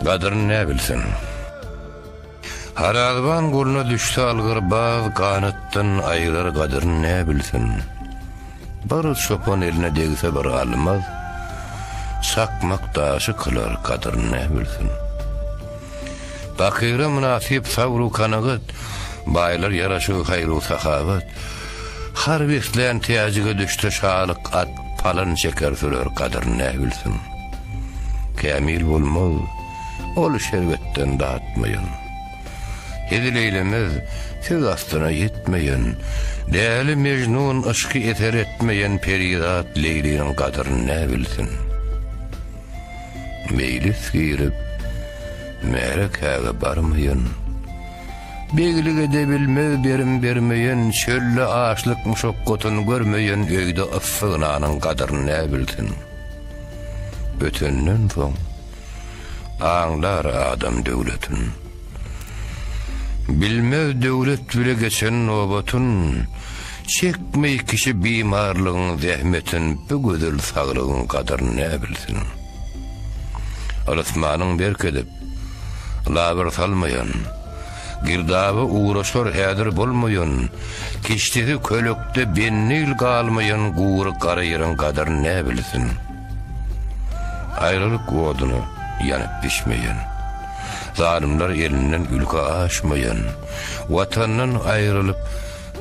Kadırın ne bilsin? Haradban guluna düştü algır bağ, kanıttın aylar kadırın ne bilsin? Barı çopan eline degse bir almaz, sakmak taşı kılar kadırın ne bilsin? Bakire münasip savru kanıgıt, baylar yaraşı hayru sahavat, harbisleyen tiyacıga düştü şalık at, palan çeker sürür kadırın ne bilsin? Kamil bulmaz, ol şerbetten dağıtmayın. Hedileylemiz siz astına yetmeyin. Değerli Mecnun aşkı eter etmeyen peridat Leyli'nin kadırını ne bilsin? Meylis girip merekâge barmayın. Beglik edebilmez berim bermeyin. Şölle ağaçlık muşokkotun görmeyin. Öyde ıffığınanın kadırını ne bilsin? Ötünden son ağlar adam devletin. Bilmez devlet bile geçen nobatın, çekmey kişi bimarlığın zahmetin, bu güzel sağlığın kadırını ne bilsin? Alasmanın berk edip, labır salmayan, girdabı uğraşır hedir bulmayan, kiştisi kölükte bennil kalmayan, guğru karayırın kadırını ne bilsin? Ayrılık odunu yanıp pişmeyen, zalimler elinden ülke aşmayan, vatandan ayrılıp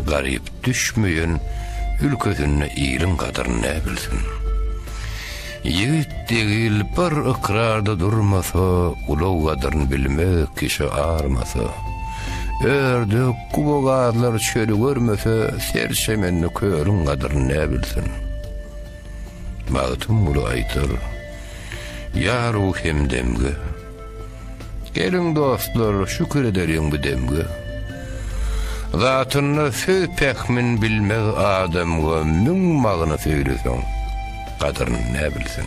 garip düşmeyen, ülkesine iyilin kadırını ne bilsin? Yiğit değil bir ikrarda durmasa, ulu kadırını bilmek kişi ağırmasa, ördük kubogazlar çölü görmese, serçemenli körün kadırını ne bilsin? Mağıtım ulu aytır, ya ruhim demge, gelin dostlar şükür ederim bu demge. Zatını söz pekmin bilmez adamga mün mağını söylesen, kadırını ne bilsin?